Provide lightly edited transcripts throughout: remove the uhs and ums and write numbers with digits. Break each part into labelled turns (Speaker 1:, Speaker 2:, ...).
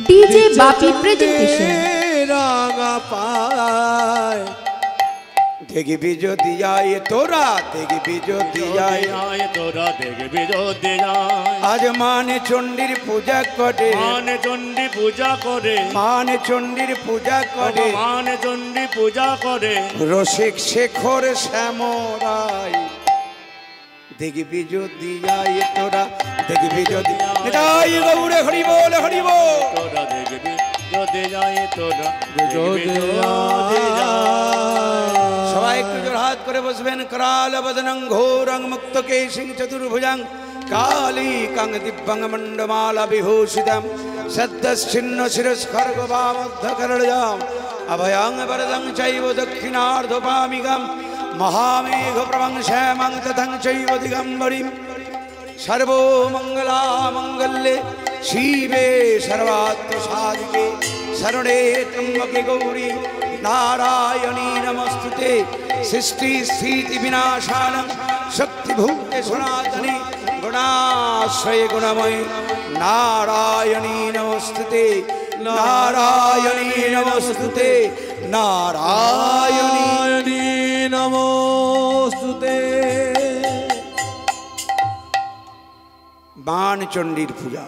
Speaker 1: DJ Bapi presentation
Speaker 2: रागा पाए देखबी যদি আয় তোরা দেখবি যদি আয়
Speaker 3: তোরা দেখবি যদি আয়
Speaker 2: আজ মানে চণ্ডীর পূজা করে
Speaker 3: মানে চণ্ডী পূজা করে
Speaker 2: মানে চণ্ডীর পূজা করে
Speaker 3: মানে চণ্ডী পূজা করে
Speaker 2: রসিক শেখর শ্যামরাই দেখবি যদি আয় তোরা দেখবি যদি নিতাই গৌরে হরি বল হরি বল
Speaker 3: তোরা দেখবি যদি যায় তোরা
Speaker 2: যদি সবাই একটু জোর হাত করে বসবেন कराल वदनं घोरं मुक्तकेशिं चतुर्भुजं काली कांग दिव्यं मंडमाला विभूषितं सद्दश्चिन्न शिरस्खर्गवामद्धकरळजाम् अभयं वरदं चैव दक्षिणार्धपामिकं महामेघप्रभं श्यामं तथं चैव दिगम्बरीं सर्वमङ्गलामङ्गल्ये शिवे सर्वार्थसाधिके शरणे त्र्यम्बके गौरी नारायणी नमस्तुते सृष्टि स्थिति विनाशानं शक्तिभूते सनातनी गुणाश्रय गुणमयी नारायणी नमस्तुते नारायणी नमस्तुते नारायणी नमस्तुते बाणचंडीर पूजा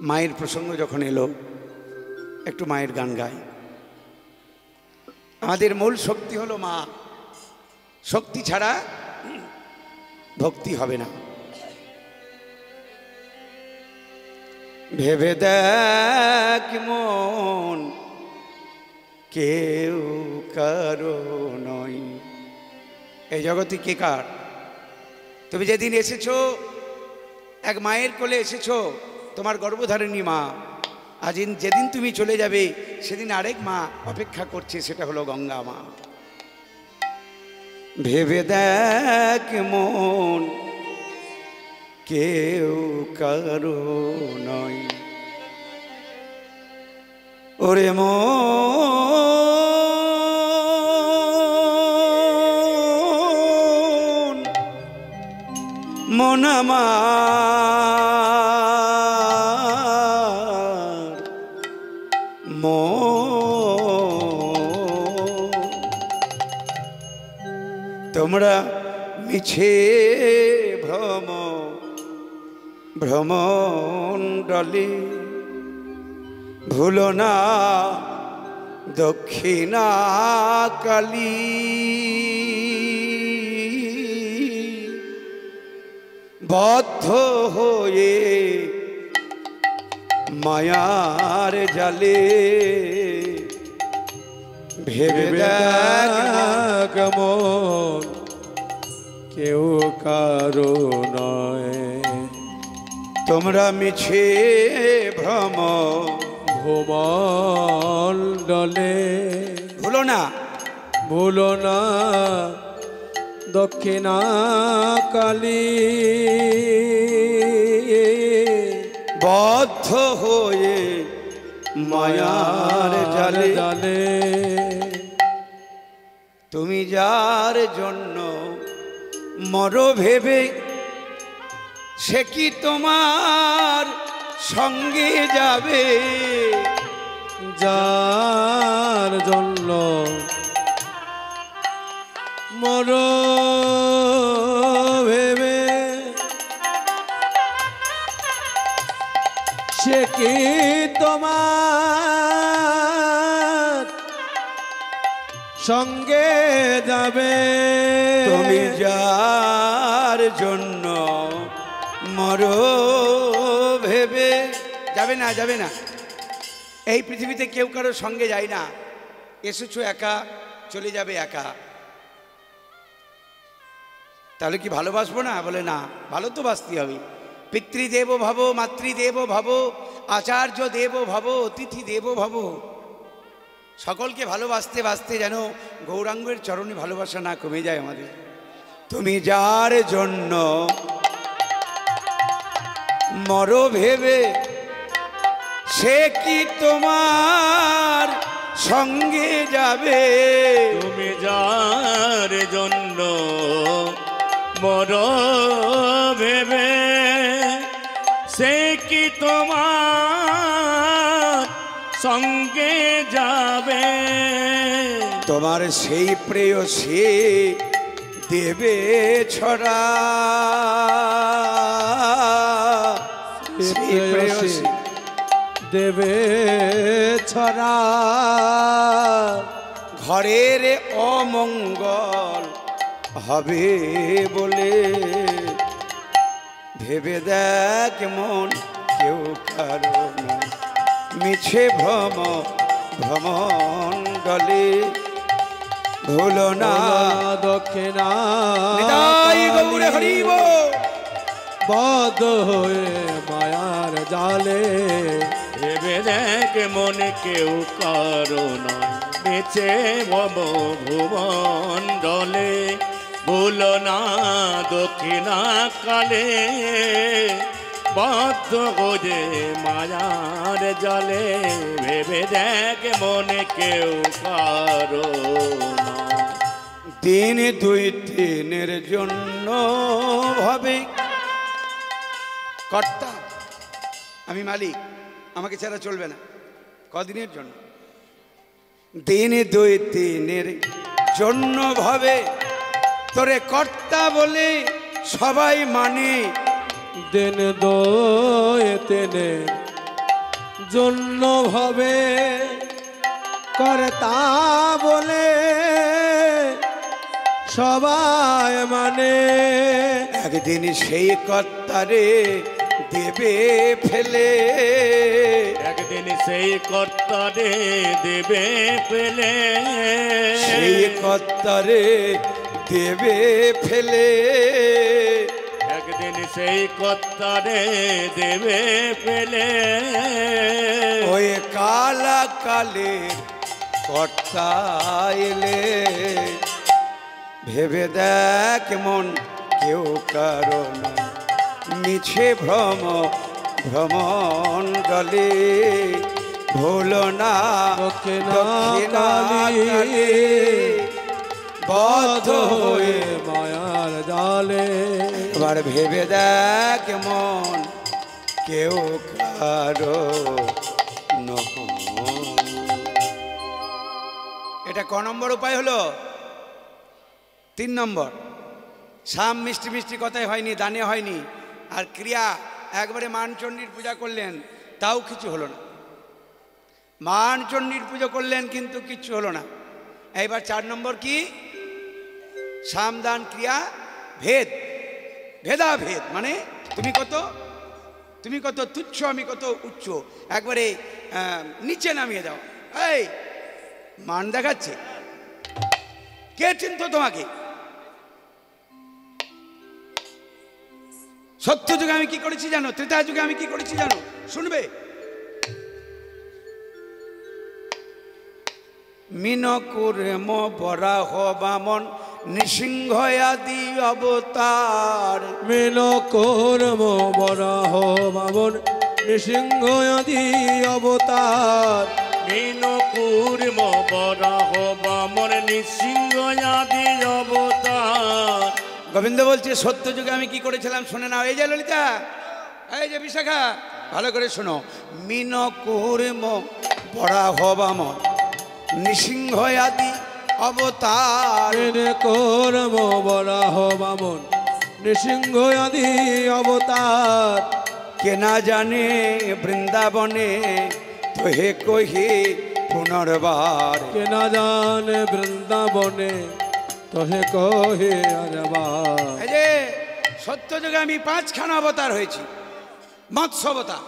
Speaker 2: माয়ের প্রসঙ্গ যখন এলো একটু মায়ের গান গাই আমাদের মূল শক্তি হলো মা শক্তি ছাড়া ভক্তি হবে না ভেবে দেখ মন কেউ কারো নয় এই জগতে কে কার তুমি যেদিন এসেছো এক মায়ের কোলে এসেছো তোমার গর্ভধারিণী মা আজ যেদিন তুমি চলে যাবে সেদিন আরেক মা অপেক্ষা করছে সেটা হলো গঙ্গা মা ভেবে দেখ মন কেউ কারো নয় ওরে মন আমার তোমরা মিছে ভ্রমণ্ডলে ভুলো না দক্ষিণা কালী বদ্ধ হয়ে মায়ার জালে ভেবে দেখ মন কেউ কারো নয় তোমরা মিছে ভ্রমণ্ডলে ভুলো না দক্ষিণা কালী বদ্ধ হয়ে মায়ার জালে জালে তুমি যার জন্য মরো ভেবে সে কি তোমার সঙ্গে যাবে যার জন্য মরো ভেবে সে কি তোমার সঙ্গে যাবে তুমি যার জন্য মরো ভেবে যাবে না যাবে না এই পৃথিবীতে কেউ কারোর সঙ্গে যায় না এসেছো একা চলে যাবে একা তাহলে কি ভালোবাসবো না বলে না ভালো তো বাসতে হবে পিতৃদেব ভব মাতৃদেব ভব আচার্য দেব ভব অতিথি দেব ভব সকলকে ভালোবাসতে বাসতে যেন গৌরাঙ্গের চরণে ভালোবাসা না কমে যায় আমাদের তুমি যার জন্য মরো ভেবে সে কি তোমার সঙ্গে যাবে
Speaker 3: তুমি যার জন্য মরো ভেবে সে কি তোমার সঙ্গে যাবে?
Speaker 2: তোমার সেই প্রেয়সী দেবে ছড়া, সেই প্রেয়সী
Speaker 4: দেবে ছড়া।
Speaker 2: ঘরের অমঙ্গল হবে বলে ভেবে দেখ মন কেউ কারো নয়, মিছে ভ্রমণ্ডলে ভুলো না
Speaker 4: দক্ষিণা
Speaker 2: নিতাই গৌরে হরিব
Speaker 4: বদ্ধ হয়ে মায়ার জালে।
Speaker 3: ভেবে দেখ মনে কেউ কারো নয়, বেঁচে ভব ভুবণ্ডলে ভুলো না দক্ষিণা কালে বদ্ধ গোজে মায়ার জলে। ভেবে দেখ মনে কেউ কারো নয়।
Speaker 2: দিন দুই দিনের জন্য ভাবে কর্তা আমি মালিক, আমাকে ছাড়া চলবে না। কদিনের জন্য? দিন দুই দিনের জন্য ভাবে তোরে কর্তা বলে সবাই মানে।
Speaker 4: দিন দোয়ে তেনে জন্য ভাবে কর্তা বলে সবাই মানে।
Speaker 2: একদিন সেই কর্তারে দেবে ফেলে,
Speaker 3: একদিন সেই কর্তারে দেবে ফেলে,
Speaker 2: সেই কর্তারে দেবে ফেলে।
Speaker 3: একদিন সেই কর্তারে দেবে ফেলে।
Speaker 2: ওই কালা কালে কর্তা এলে ভেবে দেখ মন কেউ কারো নয়, মিছে ভ্রমণ্ডলে ভুলো না
Speaker 4: দক্ষিণা
Speaker 2: কালে বদ্ধ হয়ে
Speaker 4: মায়ার জালে।
Speaker 2: এবার ভেবে দেখ মন কেউ কারো নয়। এটা ক নম্বর উপায় হলো? 3 নম্বর। সাম মিষ্টি মিষ্টি কথাই হয়নি, দানে হয়নি। আর ক্রিয়া একবারে মানচণ্ডীর পূজা করলেন, তাও কিছু হলো না। মানচণ্ডীর পুজো করলেন কিন্তু কিচ্ছু হলো না। এইবার 4 নম্বর কি? সাম দান ক্রিয়া ভেদ, ভেদাভেদ। মানে তুমি কত তুচ্ছ, আমি কত উচ্চ, একবারে নিচে নামিয়ে দাও। এই মান দেখাচ্ছে, কে চিনত তোমাকে? সত্য যুগে আমি কি করেছি জানো? ত্রেতা যুগে আমি কি করেছি জানো? শুনবে? মিনকুর্ম বরাহ বামন নৃসিংহ আদি অবতার।
Speaker 4: মিনকুর্ম বরাহ বামন নৃসিংহ আদি অবতার।
Speaker 3: মিনকুর্ম বরাহ বামন নৃসিংহ আদি অবতার।
Speaker 2: গোবিন্দ বলছে সত্য যুগে আমি কি করেছিলাম শোনে নাও। এই যে ললিতা, এই যে বিশাখা, ভালো করে শোনো। মিনকুর্ম বরাহ বামন নৃসিংহ আদি অবতার।
Speaker 4: মিনকুর্ম বরাহ বামন নৃসিংহ আদি অবতার।
Speaker 2: কে না জানে বৃন্দাবনে তোহে কহি পুনর্বার।
Speaker 4: কে না জানে বৃন্দাবনে তোহে কহে আরবার।
Speaker 2: এই যে সত্য যুগে আমি 5খানা অবতার হয়েছি। মৎস্য অবতার,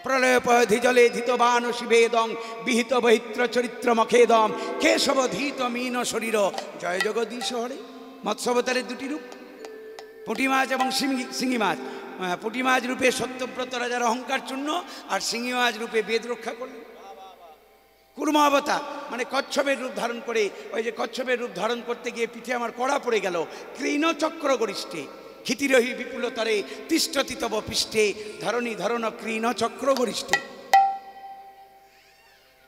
Speaker 2: প্রলয় পয়ধি জলে ধিতবান শিবেদং বিহিত বহিত্র চরিত্র মখেদম কেশব ধীত মীন শরীর জয় জগদীশ হরে। মৎস্য অবতারের 2টি রূপ, পুঁটি মাছ এবং শিঙি মাছ। পুঁটি মাছ রূপে সত্যব্রত রাজার অহংকার চূর্ণ, আর শিঙি মাছ রূপে বেদ রক্ষা করলেন। কুর্ম অবতার মানে কচ্ছপের রূপ ধারণ করে, ওই যে কচ্ছপের রূপ ধারণ করতে গিয়ে পিঠে আমার কড়া পড়ে গেল। কৃণ চক্র গরিষ্ঠে ক্ষিতিরহি বিপুলতরে তিষ্ঠতি তব পৃষ্ঠে ধরণী ধরণ কৃণ চক্র গরিষ্ঠে।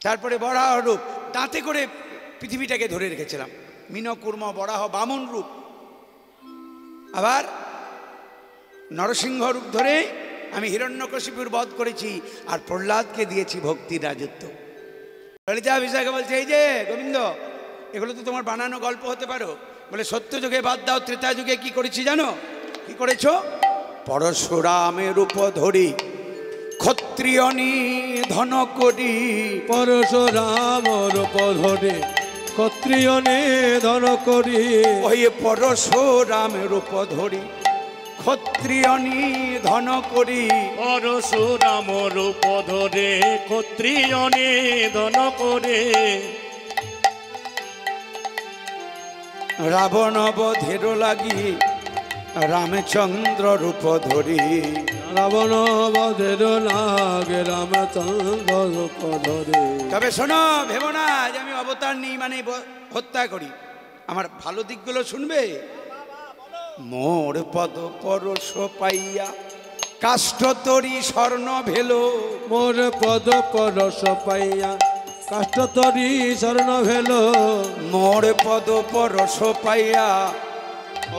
Speaker 2: তারপরে বরাহ রূপ, দাঁতে করে পৃথিবীটাকে ধরে রেখেছিলাম। মিন কুর্ম বরাহ বামন রূপ। আবার নরসিংহ রূপ ধরে আমি হিরণ্যকশিপুর বধ করেছি আর প্রহ্লাদকে দিয়েছি ভক্তির রাজত্ব। ললিতা বিশাখা বলছে, এই যে গোবিন্দ, এগুলো তো তোমার বানানো গল্প হতে পারো। বলে সত্য যুগে বাদ দাও, ত্রেতা যুগে কি করেছি জানো? কি করেছ? পরশুরামের রূপ ধরি ক্ষত্রিয় নিধন করি।
Speaker 4: পরশুরাম রূপ ধরে ক্ষত্রিয় নিধন করি।
Speaker 2: ওই পরশুরামের রূপ ধরি ক্ষত্রিয় নিধন করি।
Speaker 3: পরশুরাম রূপ ধরে ক্ষত্রিয় নিধন করে।
Speaker 2: রাবণ বধের লাগি রামচন্দ্র রূপ ধরি।
Speaker 4: রাবণ বধের লাগে রামচন্দ্র রূপ ধরে।
Speaker 2: তবে শোনো, ভেবো না যে আমি অবতার নিই মানে হত্যা করি। আমার ভালো দিকগুলো শুনবে। মোর পদ পরশ পাইয়া কাষ্ঠ তরি স্বর্ণ ভেলো।
Speaker 4: মোর পদ পরশ পাইয়া কাষ্ঠ তরি স্বর্ণ ভেলো।
Speaker 2: মোর পদ পরশ পাইয়া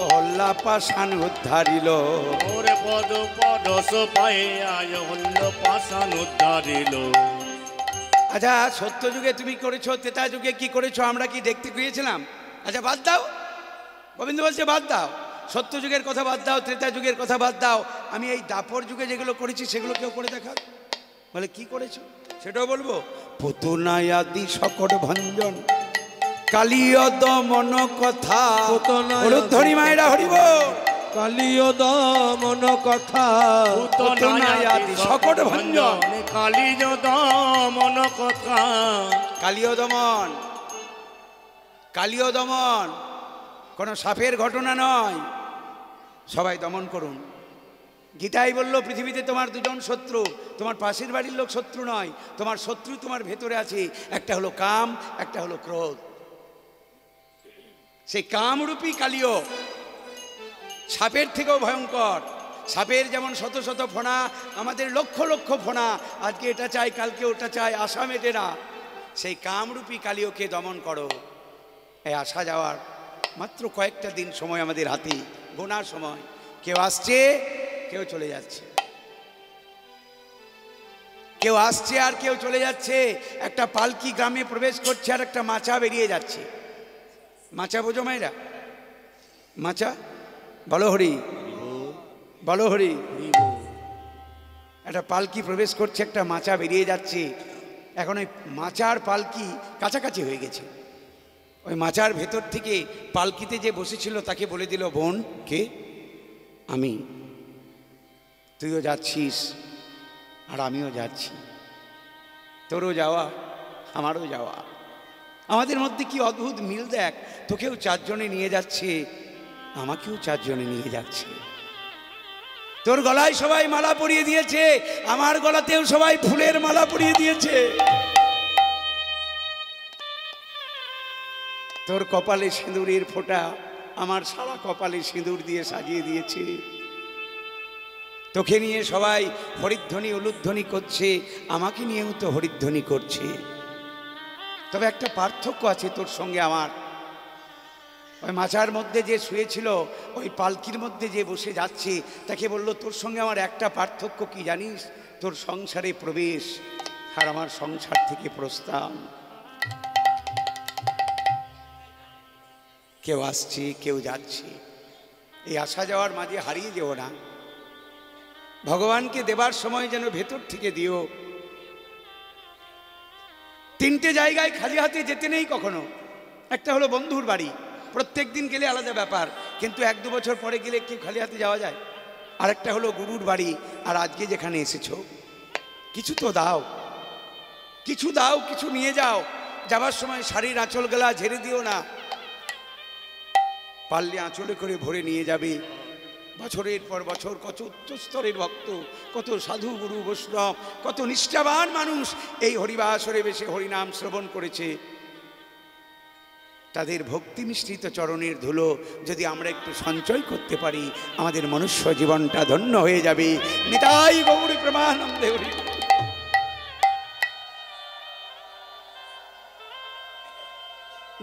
Speaker 2: অহল্যা পাষাণ উদ্ধারিল।
Speaker 3: মোর পদ পরশ পাইয়া হল্য পাষাণ উদ্ধারিল।
Speaker 2: আচ্ছা, সত্য যুগে তুমি করেছো, ত্রেতা যুগে কি করেছো আমরা কি দেখতে গিয়েছিলাম? আচ্ছা বাদ দাও, গোবিন্দ বলছে বাদ দাও। সত্য যুগের কথা বাদ দাও, ত্রেতা যুগের কথা বাদ দাও। আমি এই দাপর যুগে যেগুলো করেছি সেগুলো কেউ করে দেখা। বলে কি করেছো? সেটাও বলবো। পুতুনায়াদি সকট ভঞ্জন কালীয় দমন কথা। ধরি মায়েরা হরিব।
Speaker 4: কালীয় দমন কথা।
Speaker 2: পুতুনায়াদি সকট ভঞ্জন
Speaker 3: কালীয় দমন কথা।
Speaker 2: কালীয় দমন, কালীয় দমন কোনো সাপের ঘটনা নয়। সবাই দমন করুন। গীতাই বলল, পৃথিবীতে তোমার দুজন শত্রু, তোমার পাশের বাড়ির লোক শত্রু নয়, তোমার শত্রু তোমার ভেতরে আছে। একটা হলো কাম, একটা হলো ক্রোধ। সেই কামরূপী কালীয় সাপের থেকেও ভয়ঙ্কর। সাপের যেমন শত শত ফোনা, আমাদের লক্ষ লক্ষ ফোনা, আজকে এটা চাই কালকে ওটা চাই, আশা মেটে না। সেই কামরূপী কালীয়কে দমন করো। এই আসা যাওয়ার মাত্র কয়েকটা দিন সময় আমাদের হাতে, গোনার সময়। কেউ আসছে, কেউ চলে যাচ্ছে, কেউ আসছে আর কেউ চলে যাচ্ছে। একটা পালকি গ্রামে প্রবেশ করছে আর একটা মাচা বেরিয়ে যাচ্ছে। মাচা বোঝো মায়েরা? মাচা বলো হরি, বলো হরি। একটা পালকি প্রবেশ করছে, একটা মাচা বেরিয়ে যাচ্ছে। এখন ওই মাচার পালকি কাছাকাছি হয়ে গেছে। ওই মাচার ভেতর থেকে পালকিতে যে বসেছিল তাকে বলে দিল, বোন কে? আমি। তুইও যাচ্ছিস আর আমিও যাচ্ছি। তোরও যাওয়া আমারও যাওয়া। আমাদের মধ্যে কি অদ্ভুত মিল দেখ। তোকেও চারজনে নিয়ে যাচ্ছে, আমাকেও চারজনে নিয়ে যাচ্ছে। তোর গলায় সবাই মালা পরিয়ে দিয়েছে, আমার গলাতেও সবাই ফুলের মালা পরিয়ে দিয়েছে। তোর কপালে সিঁদুরের ফোঁটা আমার সারা কপালে সিঁদুর দিয়ে সাজিয়ে দিয়েছে। তোকে নিয়ে সবাই হরিধ্বনি উলুধ্বনি করছে, আমাকে নিয়েও তো হরিধ্বনি করছে। তবে একটা পার্থক্য আছে তোর সঙ্গে আমার। ওই মাচার মধ্যে যে শুয়েছিল, ওই পালকির মধ্যে যে বসে যাচ্ছে, তাকে বলল, তোর সঙ্গে আমার একটা পার্থক্য কি জানিস? তোর সংসারে প্রবেশ আর আমার সংসার থেকে প্রস্থান। কেউ আসছে, কেউ যাচ্ছে। এই আসা যাওয়ার মাঝে হারিয়ে যেও না। ভগবানকে দেবার সময় যেন ভেতর থেকে দিও। তিনটে জায়গায় খালি হাতে যেতে নেই কখনো। একটা হলো বন্ধুর বাড়ি, প্রত্যেক দিন গেলে আলাদা ব্যাপার, কিন্তু 1-2 বছর পরে গেলে কি খালি হাতে যাওয়া যায়? আরেকটা হলো গুরুর বাড়ি, আর আজকে যেখানে এসেছো কিছু তো দাও, কিছু দাও, কিছু নিয়ে যাও। যাবার সময় শাড়ির আঁচল গলা ঝেড়ে দিও না, পারলে আঁচলে করে ভরে নিয়ে যাবে। বছরের পর বছর কত উচ্চ স্তরের ভক্ত, কত সাধু গুরু বৈষ্ণব, কত নিষ্ঠাবান মানুষ এই হরিবাসরে বেশে হরিনাম শ্রবণ করেছে। তাদের ভক্তি মিশ্রিত চরণের ধুলো যদি আমরা একটু সঞ্চয় করতে পারি, আমাদের মনুষ্য জীবনটা ধন্য হয়ে যাবে। নিতাই গৌরী প্রেমানন্দে হরি।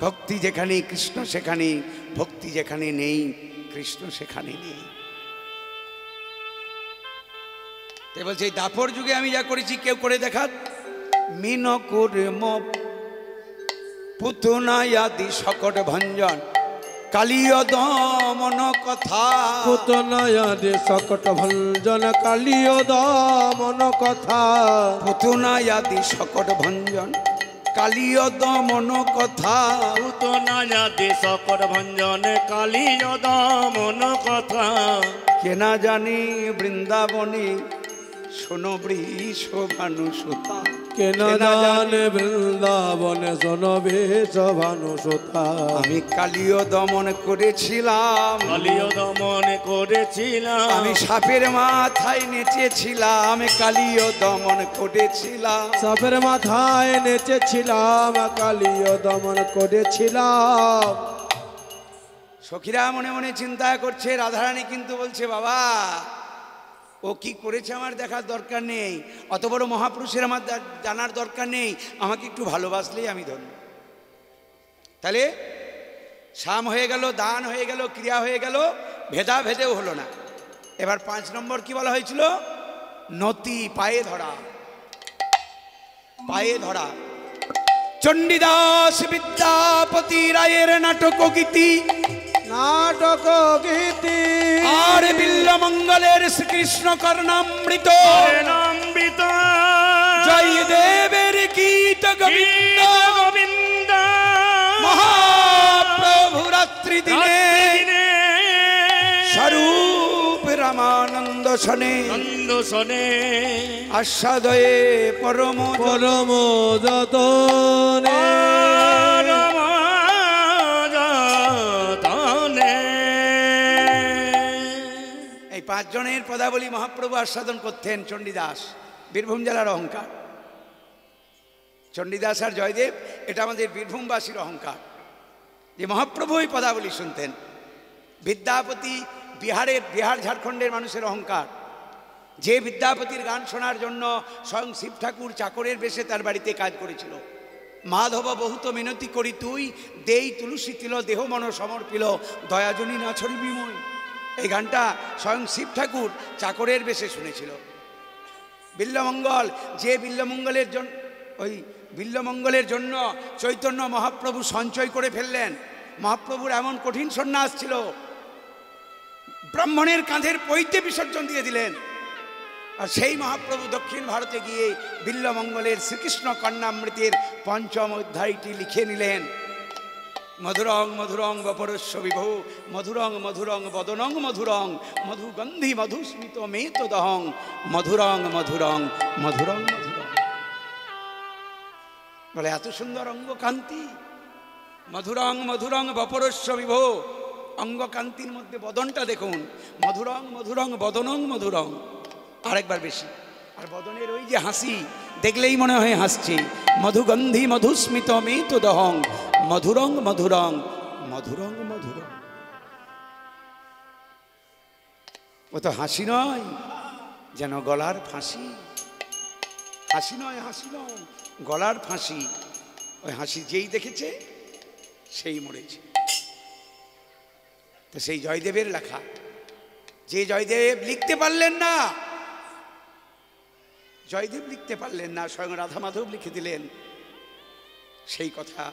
Speaker 2: ভক্তি যেখানে কৃষ্ণ সেখানে, ভক্তি যেখানে নেই কৃষ্ণ সেখানে নেই। এ বলছে এই দাপর যুগে আমি যা করেছি কেউ করে দেখাত। মিন কুর্ম পুতনায়াদি সকট ভঞ্জন কালীয় দমন কথা।
Speaker 4: পুতনায়াদি সকট ভঞ্জন কালীয় দমন কথা।
Speaker 2: পুতনায়াদি সকট ভঞ্জন কালীয় দমন কথা।
Speaker 3: পুতনায়াদি সকট ভঞ্জন কালীয় দমন কথা।
Speaker 2: কে না জানি বৃন্দাবনে শোনো বৃষভানু সুতা।
Speaker 4: কে না জানে বৃন্দাবনে শোনো বৃষভানু সুতা।
Speaker 2: আমি কালীয় দমন করেছিলাম।
Speaker 3: কালীয় দমন করেছিলাম।
Speaker 2: আমি সাপের মাথায় নেচেছিলাম। কালীয় দমন করেছিলাম।
Speaker 4: সাপের মাথায় নেচেছিলাম। কালীয় দমন করেছিলাম।
Speaker 2: সখীরা মনে মনে চিন্তা করছে। রাধারানী কিন্তু বলছে বাবা ও কি করেছে আমার দেখার দরকার নেই, অত বড় মহাপুরুষের আমার জানার দরকার নেই, আমাকে একটু ভালোবাসলেই আমি ধন্য। তাহলে সাম হয়ে গেল, দান হয়ে গেল, ক্রিয়া হয়ে গেল, ভেদা ভেদেও হলো না। এবার 5 নম্বর কি বলা হয়েছিল? নতি, পায়ে ধরা। পায়ে ধরা। চণ্ডীদাস বিদ্যাপতি রায়ের নাটক গীতি।
Speaker 4: নাটক গীতি।
Speaker 2: আর বিল্লমঙ্গলের শ্রীকৃষ্ণ কর্ণামৃত।
Speaker 3: নামৃত
Speaker 2: জয়দেবের গীত গোবিন্দ।
Speaker 3: গোবিন্দ
Speaker 2: মহাপ্রভু রাত্রি দিনে স্বরূপ রামানন্দ শনে।
Speaker 3: নন্দ শনে
Speaker 2: আস্বাদয়ে পরম
Speaker 4: পরম যতনে।
Speaker 2: এই 5 জনের পদাবলী মহাপ্রভু আস্বাদন করতেন। চণ্ডীদাস বীরভূম জেলার অহংকার। চণ্ডীদাস আর জয়দেব এটা আমাদের বীরভূমবাসীর অহংকার যে মহাপ্রভু এই পদাবলী শুনতেন। বিদ্যাপতি বিহার ঝাড়খণ্ডের মানুষের অহংকার। যে বিদ্যাপতির গান শোনার জন্য স্বয়ং শিব ঠাকুর চাকরের বেশে তার বাড়িতে কাজ করেছিল। মাধব বহুত মিনতি করি তুই দেই তুলসী তিল দেহ মন সমর্পিল দয়াজনী নাছরি বিময়। এই গানটা স্বয়ং শিব ঠাকুর চাকরের বেশে শুনেছিল। বিল্লমঙ্গল, যে বিল্লমঙ্গলের জন্য চৈতন্য মহাপ্রভু সঞ্চয় করে ফেললেন। মহাপ্রভুর এমন কঠিন সন্ন্যাস ছিল, ব্রাহ্মণের কাঁধের পৈতে বিসর্জন দিয়ে দিলেন। আর সেই মহাপ্রভু দক্ষিণ ভারতে গিয়ে বিল্লমঙ্গলের শ্রীকৃষ্ণ কর্ণামৃতের 5ম অধ্যায়টি লিখে নিলেন। মধুরং মধুরং বপরস্য বিভো মধুরং মধুরং বদনং মধুরং মধুগন্ধি মধুস্মিত মেত দহং মধুরং মধুরং মধুরং মধুরং। বলে এত সুন্দর অঙ্গকান্তি। মধুরং মধুরং বপরস্য বিভো, অঙ্গকান্তির মধ্যে বদনটা দেখুন। মধুরং মধুরং বদনং মধুরং, আরেকবার বেশি। আর বদনের ওই যে হাসি দেখলেই মনে হয় হাসছে। মধুগন্ধি মধুস্মিত মেত দহং মধুরং মধুরং মধুরং মধুরং। ও তো হাসি নয়, যেন গলার ফাঁসি। হাসি নয়, হাসি নয়, গলার ফাঁসি। ওই হাসি যেই দেখেছে সেই মরেছে। তো সেই জয়দেবের লেখা, যে জয়দেব লিখতে পারলেন না, জয়দেব লিখতে পারলেন না, স্বয়ং রাধা মাধব লিখে দিলেন সেই কথা।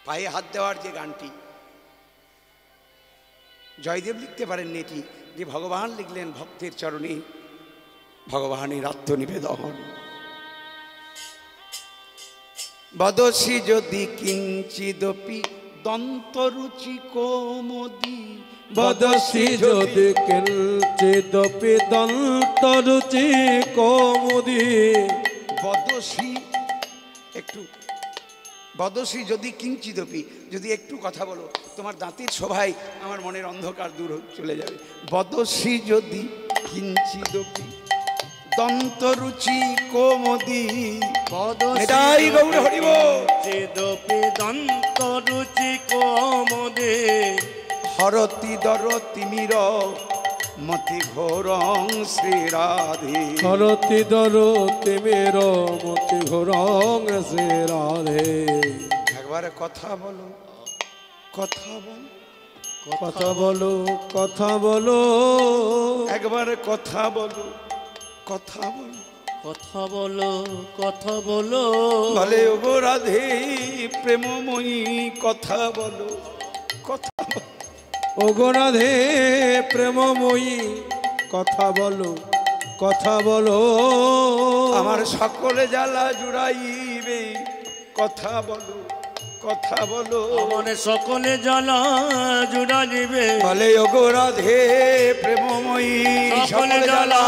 Speaker 2: পায়ে হাত দেওয়ার যে গানটি জয়দেব লিখতে পারেননি, এটি যে ভগবান লিখলেন ভক্তের চরণে ভগবানের আত্মনিবেদন। বদসি যদি কিঞ্চিদপি দন্তরুচি কোমদি।
Speaker 4: বদসি যদি কিঞ্চিদপি দন্তরুচি কোমদি।
Speaker 2: বদসি একটু, বদসি যদি কিঞ্চিদপি, যদি একটু কথা বলো তোমার দাঁতের শোভায় আমার মনের অন্ধকার দূর চলে যাবে। বদসি যদি কিঞ্চিদপি দন্তরুচি কোমদি। এটাই গৌর হরিব।
Speaker 3: দন্তরুচি কোমদে
Speaker 2: হরতি দরতি মির মতি ঘোরং শ্রী রাধে।
Speaker 4: হরতি দরতি মির মতি ঘোরং শ্রী রাধে।
Speaker 2: একবার কথা বলো, কথা বলো,
Speaker 4: কথা বলো, কথা বলো,
Speaker 2: একবার কথা বলো, কথা বলো,
Speaker 3: কথা বলো, কথা বলো,
Speaker 2: বলে ওগো রাধে প্রেমময়ী কথা বলো, কথা বলো।
Speaker 4: ওগো রাধে প্রেমময়ী কথা বলো, কথা বলো,
Speaker 2: আমার সকলে জ্বালা জুড়াইবে কথা বলো, কথা বলো।
Speaker 3: আমার সকলে জ্বালা জুড়া দিবে,
Speaker 2: বলে ওগো রাধে প্রেমময়ী
Speaker 3: সকলে জ্বালা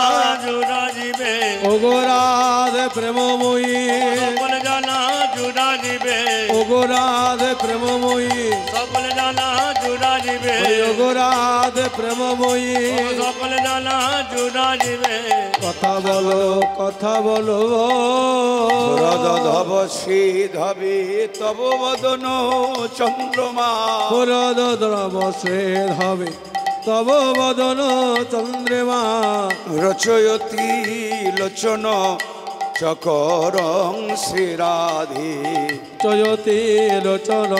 Speaker 3: জুড়া দিবে,
Speaker 4: ওগো রাধে প্রেমময়ী,
Speaker 3: সকলে জ্বালা জুড়া দিবে,
Speaker 4: ওগো রাধে প্রেমময়ী,
Speaker 3: সকলে জ্বালা জুড়া দিবে,
Speaker 4: ওগো রাধে প্রেমময়ী,
Speaker 3: সকলে জ্বালা জুড়া দিবে।
Speaker 4: কথা বলো, কথা বলো,
Speaker 2: ধব শ্রীধবে তব বদন চন্দ্রমা,
Speaker 4: পুরদ দ্রব শ্রেধ হবে তব বদন চন্দ্রমা,
Speaker 2: রচয়তি লোচন চকরং শ্রীরাধে,
Speaker 4: চয়তি লোচন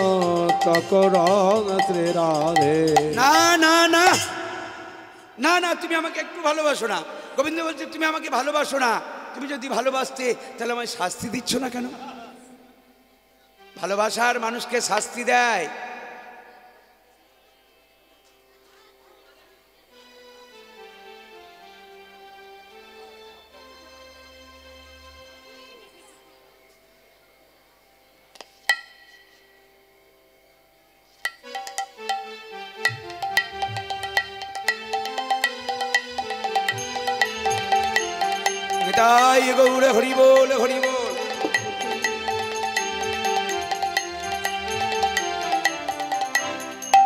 Speaker 4: চকরং শ্রী রাধে।
Speaker 2: না না না না না, তুমি আমাকে একটু ভালোবাসো না। গোবিন্দ বলছে তুমি আমাকে ভালোবাসো না। তুমি যদি ভালোবাসতে তাহলে আমায় শাস্তি দিচ্ছ না কেন? ভালোবাসার মানুষকে শাস্তি দেয়। নিতাই গৌরে হরি বল, হরি বল।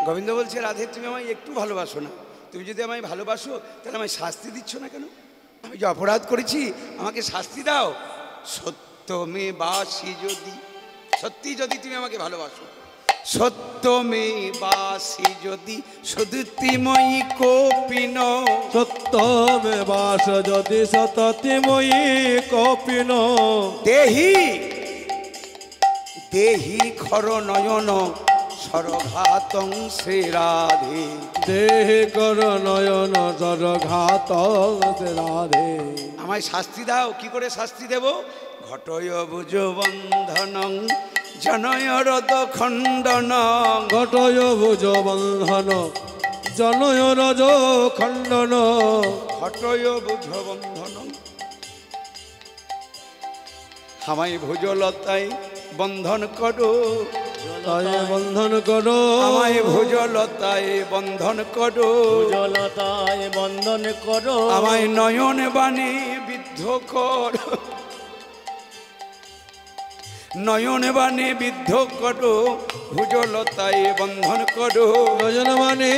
Speaker 2: গোবিন্দ বলছে রাধে তুমি আমায় একটু ভালোবাসো না। তুমি যদি আমায় ভালোবাসো তাহলে আমায় শাস্তি দিচ্ছ না কেন? আমি যে অপরাধ করেছি আমাকে শাস্তি দাও। সত্য মে বাসি যদি, সত্যি যদি তুমি আমাকে ভালোবাসো, সত্য মে বাসি যদি সদুতিময়ী কোপিন,
Speaker 4: সত্যমে বাস যদি সততিময়ী কপিন,
Speaker 2: দেহি দেহি খর নয়ন সরঘাতং শ্রীরাধে,
Speaker 4: দেহে কর নয়ন সরঘাত শ্রী রাধে।
Speaker 2: আমায় শাস্তি দাও। কি করে শাস্তি দেব? ঘটয় বুজ বন্ধনং জনয় রদ খণ্ডন,
Speaker 4: ঘটয় ভুজ বন্ধন জনয় রজ খণ্ডন,
Speaker 2: ঘটয় বুজ বন্ধনং, আমায় ভুজলতায় বন্ধন করো,
Speaker 4: তাই বন্ধন করো,
Speaker 2: আমায় ভুজলতায় বন্ধন করো,
Speaker 3: জলতায় বন্ধন করো,
Speaker 2: আমায় নয়ন বাণী বিদ্ধ করো, নয়ন বাণী বিদ্ধ করো, ভুজলতায় বন্ধন করো,
Speaker 4: নয়ন মানে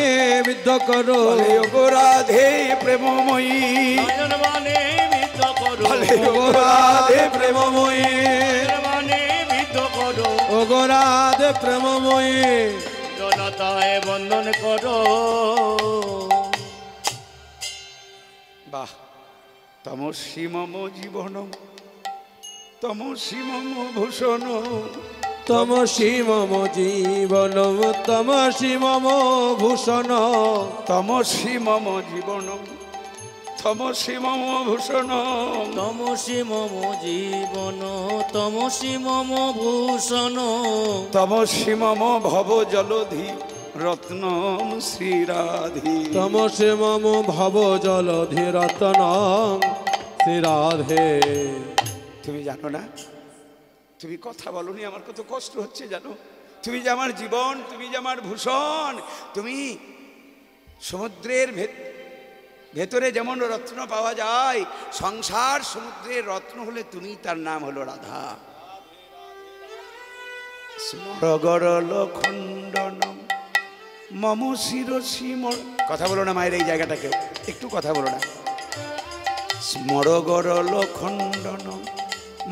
Speaker 4: বিদ্ধ করো,
Speaker 2: বলে ওগো রাধে প্রেমময়ী,
Speaker 3: নয়ন বাণে বিদ্ধ করো,
Speaker 2: বলে ওগো রাধে প্রেমময়ী,
Speaker 3: নয়ন বাণে বিদ্ধ করো,
Speaker 4: ওগো রাধে প্রেমময়ী,
Speaker 3: জলতায় বন্ধন করো।
Speaker 2: বাহ! তমসি মম জীবন, তমসি মম ভূষণ,
Speaker 4: তমসি মম জীবন, তমসি মম ভূষণ,
Speaker 2: তমসি মম জীবন, তমসি মম ভূষণ,
Speaker 3: তমসি মম জীবন, তমসি মম ভূষণ,
Speaker 2: তমসি মম ভব জলধি রত্নম শ্রীরাধি,
Speaker 4: তমসি মম ভব জলধি রতনং শ্রী রাধে।
Speaker 2: তুমি জানো না, তুমি কথা বলনি, আমার কত কষ্ট হচ্ছে জানো? তুমি যে আমার জীবন, তুমি যে আমার ভূষণ, তুমি সমুদ্রের ভেতরে যেমন রত্ন পাওয়া যায়, সংসার সমুদ্রের রত্ন হলে তুমি, তার নাম হলো রাধা। স্মরগরল খণ্ডনম মম শিরসি, কথা বলো না মায়ের এই জায়গাটাকে, একটু কথা বলো না। স্মরগরল খণ্ডনম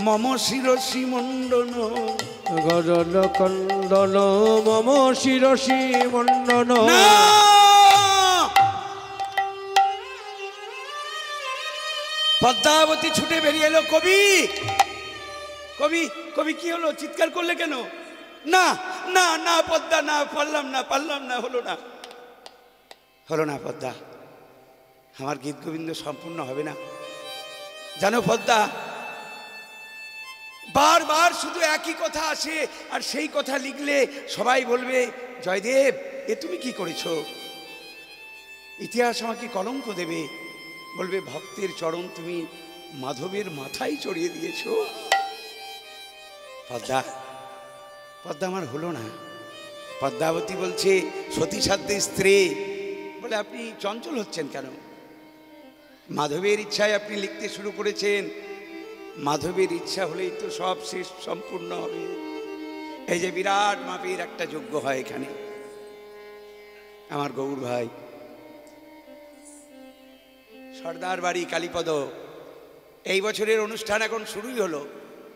Speaker 2: মম শিরসি মণ্ডন,
Speaker 4: গরল কণ্ডন মম শিরসি মণ্ডন,
Speaker 2: পদ্মাবতী ছুটে বেরিয়ে এলো। কবি কবি কবি কি হলো? চিৎকার করলে কেন? না না না পদ্মা, না পারলাম না, পারলাম না, হলো না, হলো না পদ্মা, আমার গীত গোবিন্দ সম্পূর্ণ হবে না। জানো পদ্মা, বারবার শুধু একই কথা আসে, আর সেই কথা লিখলে সবাই বলবে জয়দেব এ তুমি কি করেছো, ইতিহাস আমাকে কলঙ্ক দেবে, বলবে ভক্তের চরণ তুমি মাধবের মাথায় চড়িয়ে দিয়েছো। পদ্মা, পদ্মা আমার হলো না। পদ্মাবতী বলছে সতী সাধ্যের স্ত্রী, বলে আপনি চঞ্চল হচ্ছেন কেন? মাধবের ইচ্ছায় আপনি লিখতে শুরু করেছেন, মাধবের ইচ্ছা হলেই তো সব শেষ সম্পূর্ণ হবে। এই যে বিরাট মাপের একটা যজ্ঞ হয় এখানে, আমার গৌর ভাই সর্দার বাড়ি কালীপদ, এই বছরের অনুষ্ঠান এখন শুরুই হলো,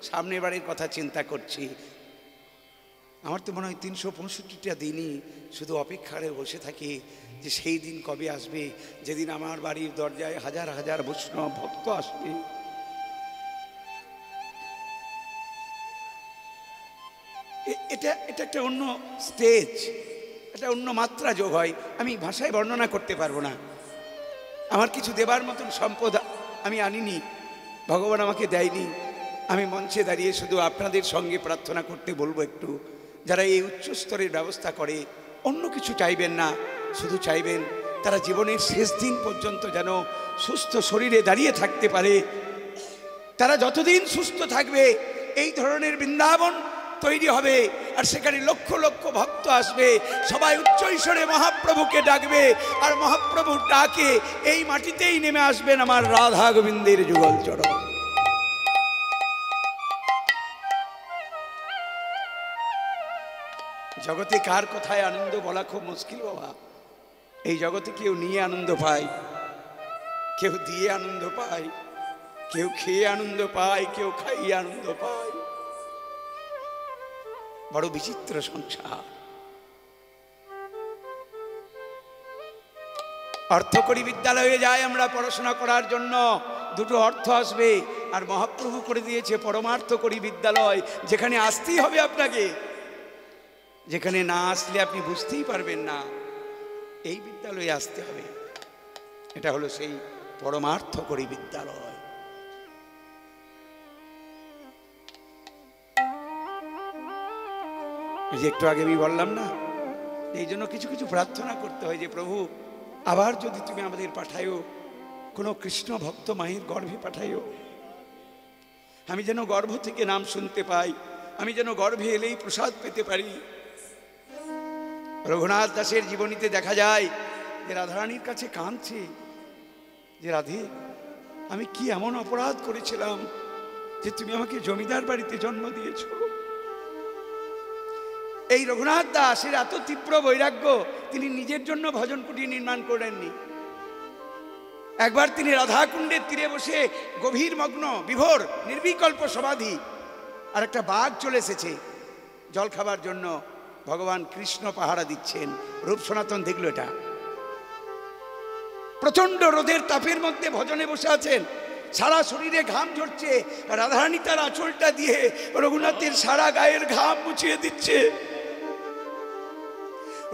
Speaker 2: সামনের বাড়ির কথা চিন্তা করছি। আমার তো মনে হয় 365টা দিনই শুধু অপেক্ষারে বসে থাকি যে সেই দিন কবে আসবে, যেদিন আমার বাড়ির দরজায় হাজার হাজার বৈষ্ণব ভক্ত আসবে। এটা একটা অন্য স্টেজ, এটা অন্য মাত্রা যোগ হয়, আমি ভাষায় বর্ণনা করতে পারবো না। আমার কিছু দেবার মতন সম্পদ আমি আনিনি, ভগবান আমাকে দেয়নি। আমি মঞ্চে দাঁড়িয়ে শুধু আপনাদের সঙ্গে প্রার্থনা করতে বলবো, একটু যারা এই উচ্চ স্তরের ব্যবস্থা করে অন্য কিছু চাইবেন না, শুধু চাইবেন তারা জীবনের শেষ দিন পর্যন্ত যেন সুস্থ শরীরে দাঁড়িয়ে থাকতে পারে। তারা যতদিন সুস্থ থাকবে এই ধরনের বৃন্দাবন তৈরি হবে, আর সেখানে লক্ষ লক্ষ ভক্ত আসবে, সবাই উচ্চ ঈশ্বরে মহাপ্রভুকে ডাকবে, আর মহাপ্রভুর ডাকে এই মাটিতেই নেমে আসবেন আমার রাধা গোবিন্দের যুগল চরণ। জগতে কার কথায় আনন্দ বলা খুব মুশকিল বাবা। এই জগতে কেউ নিয়ে আনন্দ পায়, কেউ দিয়ে আনন্দ পায়, কেউ খেয়ে আনন্দ পায়, কেউ খাইয়ে আনন্দ পায়। বড় বিচিত্র সংসার। অর্থকরী বিদ্যালয়ে যাই আমরা পড়াশোনা করার জন্য, দুটো অর্থ আসবে, আর মহাপ্রভু করে দিয়েছে পরমার্থকরী বিদ্যালয়, যেখানে আসতেই হবে আপনাকে, যেখানে না আসলে আপনি বুঝতেই পারবেন না। এই বিদ্যালয়ে আসতে হবে, এটা হলো সেই পরমার্থকরী বিদ্যালয়। এই যে একটু আগে আমি বললাম না, এই জন্য কিছু কিছু প্রার্থনা করতে হয় যে প্রভু আবার যদি তুমি আমাদের পাঠায়ো, কোনো কৃষ্ণ ভক্ত মায়ের গর্ভে পাঠায়ো, আমি যেন গর্ভ থেকে নাম শুনতে পাই, আমি যেন গর্ভে এলেই প্রসাদ পেতে পারি। রঘুনাথ দাসের জীবনীতে দেখা যায় যে রাধারানীর কাছে কাঁদছে যে রাধে, আমি কি এমন অপরাধ করেছিলাম যে তুমি আমাকে জমিদার বাড়িতে জন্ম দিয়েছ। এই রঘুনাথ দাসের এত তীব্র বৈরাগ্য, তিনি নিজের জন্য ভজন কুটির নির্মাণ করেননি। একবার তিনি রাধাকুণ্ডের তীরে বসে গভীর মগ্ন, বিভোর, নির্বিকল্প সমাধি, আর একটা বাঘ চলে এসেছে জল খাবার জন্য। ভগবান কৃষ্ণ পাহারা দিচ্ছেন, রূপ সনাতন দেখলো এটা। প্রচন্ড রোদের তাপের মধ্যে ভজনে বসে আছেন, সারা শরীরে ঘাম ঝরছে, রাধারানী তার আঁচলটা দিয়ে রঘুনাথের সারা গায়ের ঘাম মুছিয়ে দিচ্ছে।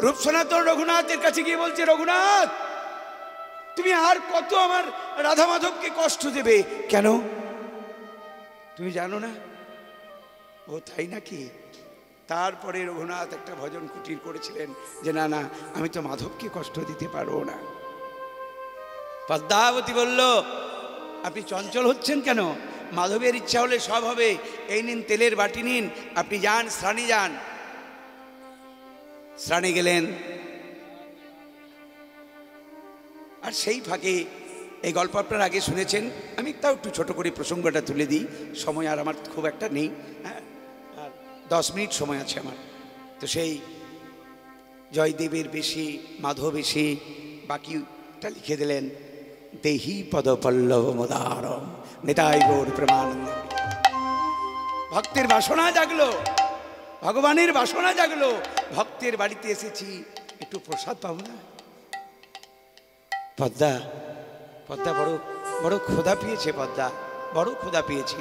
Speaker 2: রূপ সনাতন রঘুনাথের কাছে গিয়ে বলছে, রঘুনাথ তুমি আর কত আমার রাধা মাধবকে কষ্ট দেবে? কেন, তুমি জানো না? ও তাই নাকি? তারপরে রঘুনাথ একটা ভজন কুটির করেছিলেন যে না না, আমি তো মাধবকে কষ্ট দিতে পারবো না। পদ্মাবতী বলল, আপনি চঞ্চল হচ্ছেন কেন? মাধবের ইচ্ছা হলে সব হবে। এই নিন তেলের বাটি নিন, আপনি যান স্নানে যান। স্নানে গেলেন, আর সেই ফাঁকে এই গল্প আপনারা আগে শুনেছেন, আমি তাও একটু ছোট করে প্রসঙ্গটা তুলে দিই, সময় আর আমার খুব একটা নেই, হ্যাঁ, আর 10 মিনিট সময় আছে আমার। তো সেই জয়দেবের বেশি, মাধব বেশি, বাকিটা লিখে দিলেন, দেহি পদ পল্লব মোদারম নিতাই গৌর প্রেমানন্দ। ভক্তের বাসনা জাগলো, ভগবানের বাসনা জাগলো, ভক্তের বাড়িতে এসেছি, একটু প্রসাদ পাবো না? পদ্মা, পদ্মা বড় বড় ক্ষুধা পেয়েছে, পদ্মা বড় ক্ষুধা পেয়েছে,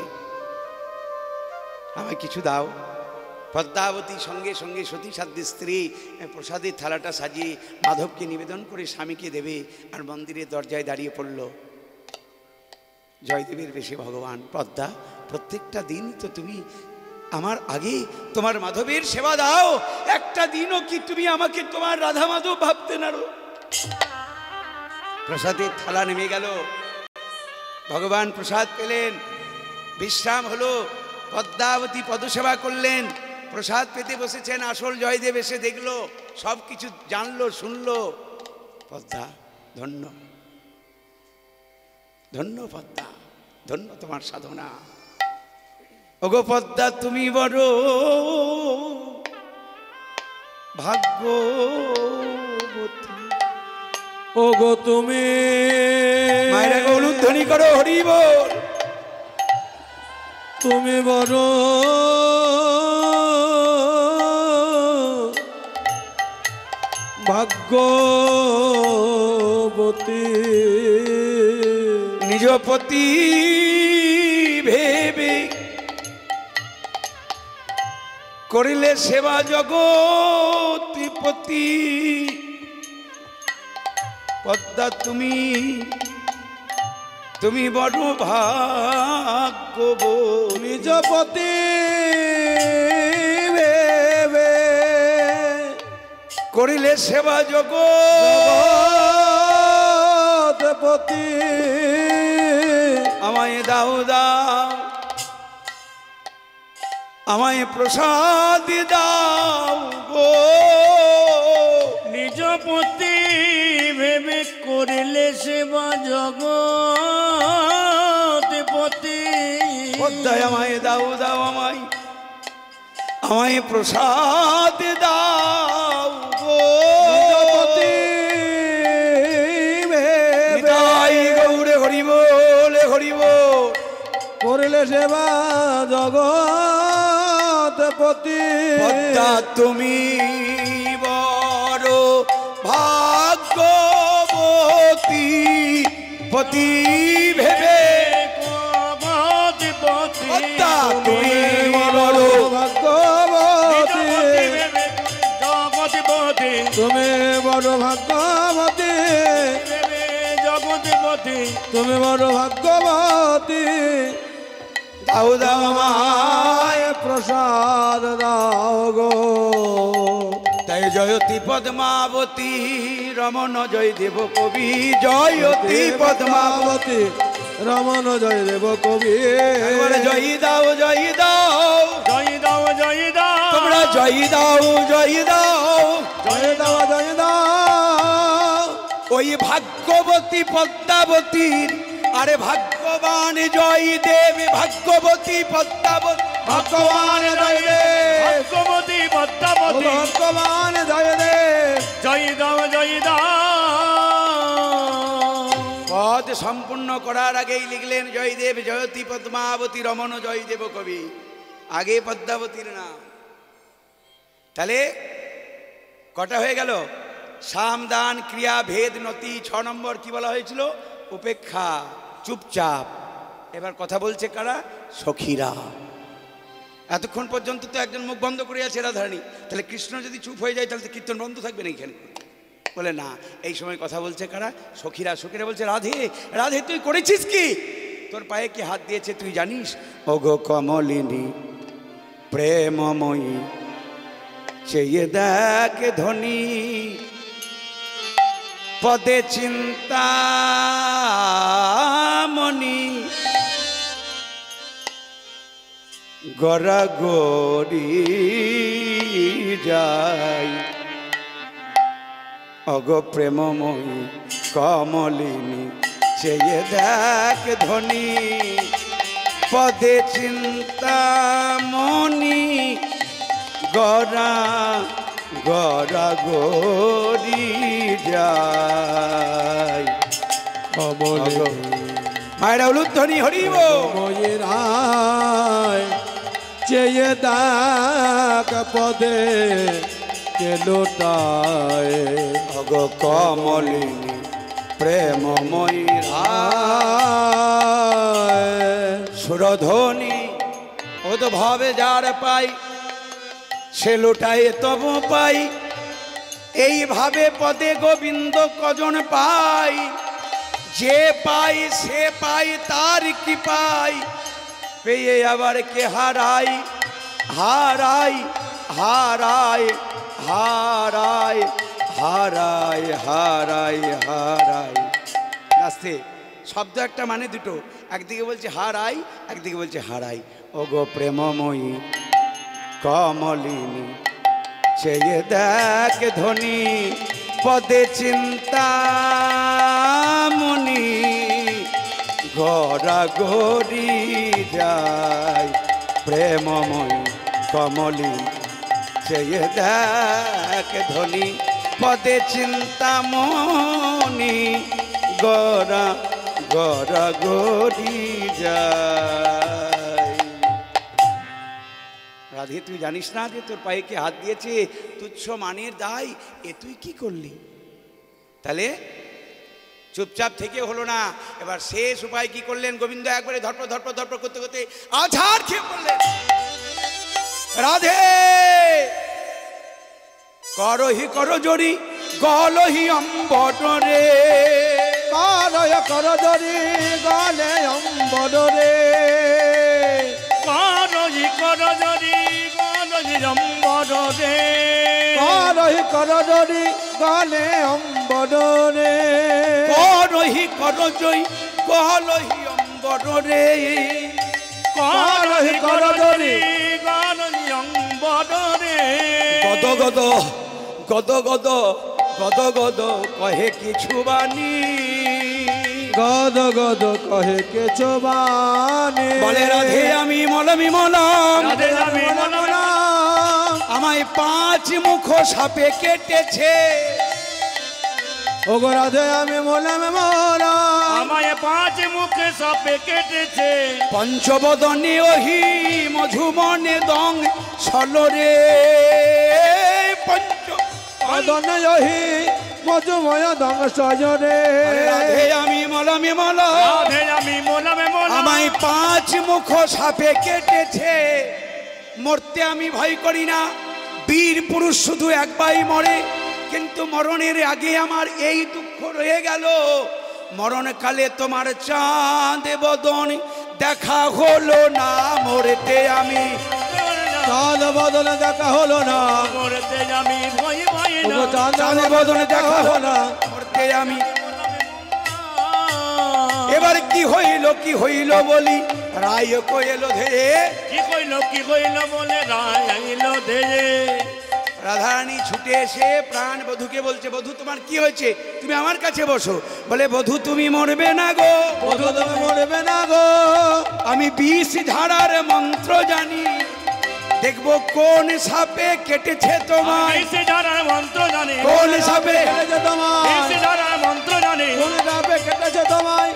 Speaker 2: আমায় কিছু দাও। পদ্মাবতী সঙ্গে সঙ্গে সতী সাধ্যের স্ত্রী প্রসাদের থালাটা সাজিয়ে মাধবকে নিবেদন করে স্বামীকে দেবে, আর মন্দিরের দরজায় দাঁড়িয়ে পড়ল। জয়দেবের বেশে ভগবান পদ্মা প্রত্যেকটা দিন তো তুমি আমার আগে তোমার মাধবের সেবা দাও, একটা দিনও কি তুমি আমাকে তোমার রাধা মাধব ভাবতে নারো? প্রসাদের থালা নেমে গেল, ভগবান প্রসাদ পেলেন, বিশ্রাম হলো, পদ্মাবতী পদসেবা করলেন, প্রসাদ পেতে বসেছেন, আসল জয়দেব এসে দেখলো, সব কিছু জানলো শুনলো। পদ্মা ধন্য, ধন্য পদ্মা, ধন্য তোমার সাধনা। ওগো পদ্মা তুমি বড় ভাগ্যবতী,
Speaker 4: ওগো তুমি
Speaker 2: মায়েরা উলুধ্বনি করো হরি বল।
Speaker 4: তুমি বড় ভাগ্যবতী,
Speaker 2: নিজ পতি ভেবে করিলে সেবা জগৎপতি। পদ্মা তুমি তুমি বড় ভাগ্যবতী,
Speaker 4: নিজ পতি ভেবে
Speaker 2: করিলে সেবা জগৎপতি। আমায় দাও দাও, আমায় প্রসাদ দাও গো।
Speaker 3: নিজ পতি ভেবে করিলে সেবা জগৎপতি।
Speaker 2: পদ্মায় আমায় দাও দাও, আমায় আমায় প্রসাদ দাও গো। নিতাই গৌরে হরি বলে হরি বল।
Speaker 4: করিলে সেবা জগৎপতি।
Speaker 2: পদ্মা তুমি বড় ভাগ্যবতী, পতি ভেবে পদ্মা তুমি বড়
Speaker 4: ভাগ্যবতী,
Speaker 3: জগৎপতি
Speaker 4: তুমি বড় ভাগ্যবতী,
Speaker 3: জগৎপতি
Speaker 4: তুমি বড় ভাগ্যবতী।
Speaker 2: দাও দাও আমায়
Speaker 4: প্রসাদ দাও গো।
Speaker 2: তাই জয়তী পদ্মাবতী রমণ জয়দেব কবি, জয়তী পদ্মাবতী
Speaker 4: রমণ জয়দেব কবি।
Speaker 2: একবারে জয় দাও জয় দাও,
Speaker 3: জয় দাও জয় দাও,
Speaker 2: তোমরা জয় দাও জয় দাও,
Speaker 4: জয় দাও জয় দাও।
Speaker 2: ওই ভাগ্যবতী পদ্মাবতীর, আরে ভাগ্যবান জয়দেব, ভাগ্যবতী পদ্মাবতী,
Speaker 4: ভগবান জয়দেব,
Speaker 3: ভাগ্যবতী পদ্মাবতী,
Speaker 4: ভগবান জয়দেব।
Speaker 3: জয় দাও জয় দাও।
Speaker 2: পদ সম্পূর্ণ করার আগেই লিখলেন জয়দেব জয়তী পদ্মাবতী রমণ জয়দেব কবি, আগে পদ্মাবতীর নাম। তাহলে কটা হয়ে গেল? সাম দান ক্রিয়া ভেদ নতি। 6 নম্বর কি বলা হয়েছিল? উপেক্ষা, চুপচাপ। এবার কথা বলছে কারা? সখীরা। এতক্ষণ পর্যন্ত তো একজন মুখ বন্ধ করে আছে রাধারানী, তাহলে কৃষ্ণ যদি চুপ হয়ে যায় তাহলে তো কীর্তন বন্ধ থাকবে না এখানে। বলে না, এই সময় কথা বলছে কারা? সখীরা। সখীরা বলছে রাধে রাধে তুই করেছিস কি? তোর পায়ে কি হাত দিয়েছে তুই জানিস? ওগো কমলিনী প্রেমময়ী চেয়ে দেখ ধনী, পদে চিন্তামণি গড়াগড়ি যাই। অগ প্রেমময়ী কমলিনী চেয়ে দেখ ধনী, পদে চিন্তামণি গড়া গড়ি যাই। মায়েরা উলুধ্বনি হরিব।
Speaker 4: ময়ূরায় চেয়ে দেখ পদে কে লোটায়।
Speaker 2: অগ কমলিনী প্রেমময়ী সুরধ্বনি ওদভাবে যার পাই, সে লোটায় তব পাই। এইভাবে পদে গোবিন্দ কজন পাই, যে পাই সে পাই তার কি পাই, পেয়ে আবার কে হারাই, হারাই হারাই হারাই হারাই হারাই হারাই। আস্তে শব্দ একটা মানে দুটো, একদিকে বলছে হারাই, একদিকে বলছে হারাই। ও গো প্রেমময়ী কমলিনী, চেয়ে দেখ ধনী পদে চিন্তামণি, গড়া গড়ি যায় প্রেমময়ী কমলিনী, চেয়ে দেখ ধনী পদে চিন্তামণি, গড়া গড়া গড়ি যায়। রাধে তুই জানিস না যে তোর পায়ে কে হাত দিয়েছে, তুচ্ছ মানের দায়, এ তুই কি করলি? তাহলে চুপচাপ থেকে হলো না। এবার শেষ উপায় কি করলেন গোবিন্দ? একবারে ধরপড় ধরপড় ধরপড় করতে করতে আছাড় খেয়ে পড়লেন। রাধে করহি করজরি গলহি অম্বরে,
Speaker 4: করয় করজরি গলে অম্বরে,
Speaker 3: করহি করজরি গলহি অম্বরে,
Speaker 4: করহি করজরি গলে অম্বরে,
Speaker 2: করহি করজরি গলহি অম্বরে,
Speaker 3: করহি করজরি গলহি অম্বরে।
Speaker 2: গদ গদ গদ গদ গদ গদ কহে কিছু বাণী,
Speaker 4: গদ গদ কহে কেছো বাণী।
Speaker 2: বলে রাধে আমি মলমি মলম,
Speaker 3: রাধে আমি মলম,
Speaker 2: আমায় 5 মুখ সাপে কেটেছে।
Speaker 4: ওগো রাধে আমি মলম মোরা,
Speaker 3: আমায় 5 মুখে সাপে কেটেছে।
Speaker 2: পঞ্চবদনে ওহি মধুমনে দং সলরে,
Speaker 4: পঞ্চবদনে মধুময় দং সজরে।
Speaker 2: রাধে আমি মলমি মলম,
Speaker 3: রাধে আমি মলমে মলম,
Speaker 2: আমায় 5 মুখ সাপে কেটেছে। মরতে আমি ভয় করি না, বীর পুরুষ শুধু একবারই মরে, কিন্তু মরণের আগে আমার এই দুঃখ রয়ে গেল। মরণকালে তোমার চাঁদ বদন দেখা হলো না, মরতে আমি
Speaker 4: চাঁদ বদলে দেখা হলো না,
Speaker 3: মরতে আমি ভয় ভয় না,
Speaker 4: চাঁদ বদলে দেখা হলো না,
Speaker 2: মরতে আমি। এবার কি হইল বলি, রায় কইলো ধেয়ে,
Speaker 3: কি কইল বলে রায় আইলো ধেয়ে।
Speaker 2: রাধারানী ছুটে এসে প্রাণ বধূকে বলছে, বধূ তোমার কি হয়েছে, তুমি আমার কাছে বসো। বলে বধূ তুমি মরবে না গো,
Speaker 4: বধূ তুমি মরবে না গো,
Speaker 2: আমি 20 ধারার মন্ত্র জানি, দেখবো কোন সাপে কেটেছে তোমায়,
Speaker 3: এসে যারার মন্ত্র জানে,
Speaker 2: কোন সাপে
Speaker 4: কেটেছে তোমায়,
Speaker 3: এসে যারার মন্ত্র জানে।
Speaker 4: কোন সাপে কেটেছে তোমায়,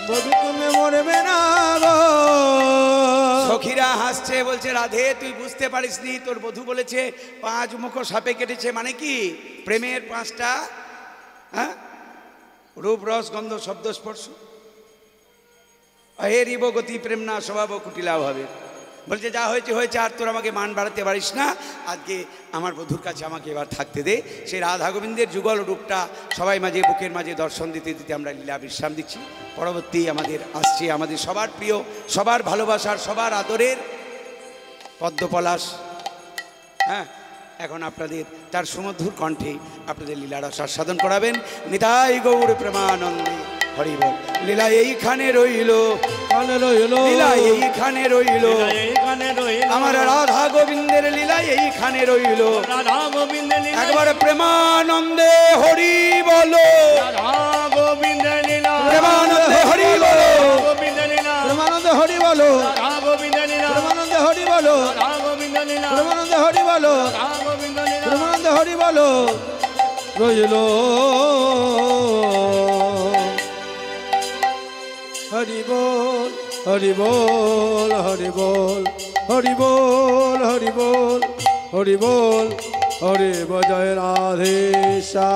Speaker 4: বধূ তুমি মরবে না গো।
Speaker 2: সখীরা হাসছে, বলছে রাধে তুই বুঝতে পারিসনি, তোর বধূ বলেছে 5 মুখ সাপে কেটেছে, মানে কি প্রেমের 5টা রূপ রস গন্ধ শব্দ স্পর্শ। হেরিব গতি প্রেম না স্বভাব কুটিলাও হবে। বলছে যা হয়েছে হয়েছে, আর তোর আমাকে মান বাড়াতে পারিস না, আজকে আমার বধূর কাছে আমাকে এবার থাকতে দে। সেই রাধা গোবিন্দের যুগল রূপটা সবাই মাঝে বুকের মাঝে দর্শন দিতে দিতে আমরা লীলা বিশ্রাম দিচ্ছি। পরবর্তী আমাদের আসছে আমাদের সবার প্রিয়, সবার ভালোবাসার, সবার আদরের পদ্মপলাশ। হ্যাঁ, এখন আপনাদের তার সুমধুর কণ্ঠে আপনাদের লীলারস আস্বাদন করাবেন। নিতাই গৌর প্রেমানন্দে হরি বল। লীলা এইখানে রইল, লীলা এইখানে রইল,
Speaker 3: এইখানে রইল
Speaker 2: আমার রাধা গোবিন্দের লীলা এইখানে রইল।
Speaker 3: রাধা গোবিন্দের লীলা,
Speaker 2: একবার প্রেমানন্দে হরি বলো,
Speaker 3: রাধা গোবিন্দের লীলা,
Speaker 2: প্রেমানন্দে হরি বলো,
Speaker 3: গোবিন্দের লীলা,
Speaker 4: প্রেমানন্দে হরি বলো,
Speaker 3: রাধা গোবিন্দের লীলা,
Speaker 4: প্রেমানন্দে হরি বলো,
Speaker 3: রাধা গোবিন্দের লীলা,
Speaker 4: প্রেমানন্দে হরি বলো,
Speaker 3: রাধা গোবিন্দের লীলা।
Speaker 4: প্রেমানন্দে হরি বলো রইল। হরি বল হরি বল হরি বল হরি বল হরি বল হরি বল হরি বজয় রাধেশা।